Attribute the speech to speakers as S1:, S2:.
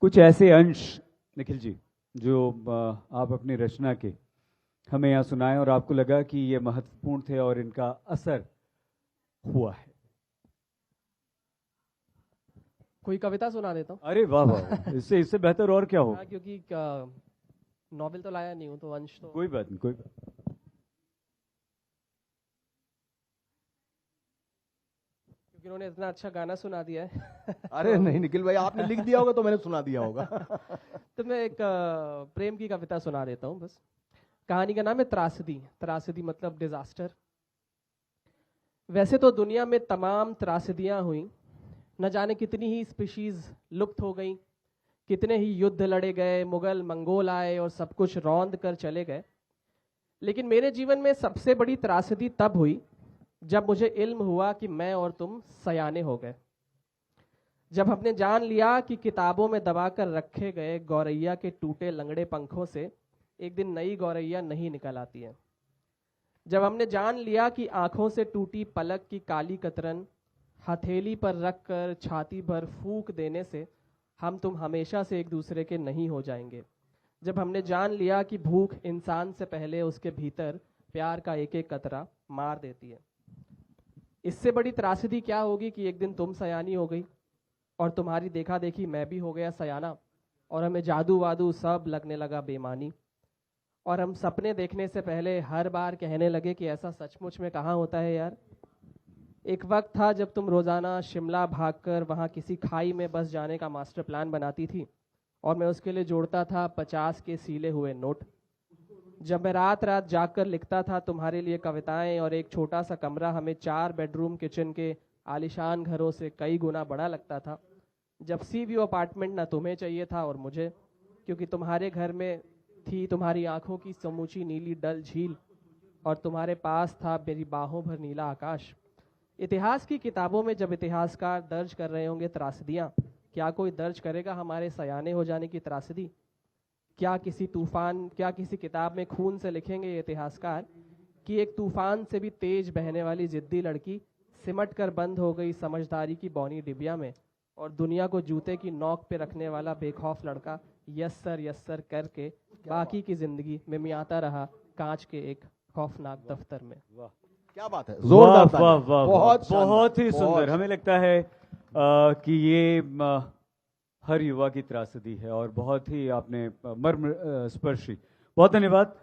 S1: कुछ ऐसे अंश निखिल जी जो आप अपनी रचना के हमें यहाँ सुनाएं और आपको लगा कि ये महत्वपूर्ण थे और इनका असर हुआ है।
S2: कोई कविता सुना देता हूँ।
S1: अरे वाह वाह वाह, इससे बेहतर और क्या हो।
S2: हाँ, क्योंकि नॉवेल तो लाया नहीं हूँ तो अंश तो
S1: कोई बात नहीं, कोई बात नहीं।
S2: क्योंकि उन्होंने इतना अच्छा गाना सुना दिया है।
S3: अरे नहीं निखिल भाई, आपने लिख दिया होगा तो मैंने सुना दिया होगा।
S2: तो मैं एक प्रेम की कविता सुना देता हूँ बस। कहानी का नाम है त्रासदी। त्रासदी मतलब डिजास्टर। वैसे तो दुनिया में तमाम त्रासदियां हुई, न जाने कितनी ही स्पीशीज लुप्त हो गई, कितने ही युद्ध लड़े गए, मुगल मंगोल आए और सब कुछ रौंद कर चले गए। लेकिन मेरे जीवन में सबसे बड़ी त्रासदी तब हुई जब मुझे इल्म हुआ कि मैं और तुम सयाने हो गए। जब हमने जान लिया कि किताबों में दबाकर रखे गए गौरैया के टूटे लंगड़े पंखों से एक दिन नई गौरैया नहीं निकल आती है। जब हमने जान लिया कि आंखों से टूटी पलक की काली कतरन हथेली पर रखकर छाती पर फूंक देने से हम तुम हमेशा से एक दूसरे के नहीं हो जाएंगे। जब हमने जान लिया कि भूख इंसान से पहले उसके भीतर प्यार का एक एक कतरा मार देती है। इससे बड़ी त्रासदी क्या होगी कि एक दिन तुम सयानी हो गई और तुम्हारी देखा देखी मैं भी हो गया सयाना, और हमें जादू वादू सब लगने लगा बेमानी। और हम सपने देखने से पहले हर बार कहने लगे कि ऐसा सचमुच में कहाँ होता है यार। एक वक्त था जब तुम रोजाना शिमला भागकर वहाँ किसी खाई में बस जाने का मास्टर प्लान बनाती थी और मैं उसके लिए जोड़ता था 50 के सीले हुए नोट। जब मैं रात रात जागकर लिखता था तुम्हारे लिए कविताएं और एक छोटा सा कमरा हमें 4 बेडरूम किचन के आलिशान घरों से कई गुना बड़ा लगता था। जब सी व्यू अपार्टमेंट ना तुम्हें चाहिए था और मुझे, क्योंकि तुम्हारे घर में थी तुम्हारी आंखों की समूची नीली डल झील और तुम्हारे पास था मेरी बाहों भर नीला आकाश। इतिहास की किताबों में जब इतिहासकार दर्ज कर रहे होंगे त्रासदियाँ, क्या कोई दर्ज करेगा हमारे सयाने हो जाने की त्रासदी? क्या किसी किताब में खून से लिखेंगे ये इतिहासकार कि एक तूफान से भी तेज बहने वाली जिद्दी लड़की सिमट कर बंद हो गई समझदारी की बौनी डिबिया में, और दुनिया को जूते की नोक पे रखने वाला बेखौफ लड़का यस सर करके बाकी की जिंदगी में मियाता रहा कांच के एक खौफनाक दफ्तर में।
S3: वाह क्या बात है,
S1: जोरदार
S3: जोरदार,
S1: वाह वाह,
S3: बहुत
S1: ही सुंदर। हमें लगता है कि ये हर युवा की त्रासदी है और बहुत ही आपने मर्म स्पर्शी। बहुत धन्यवाद।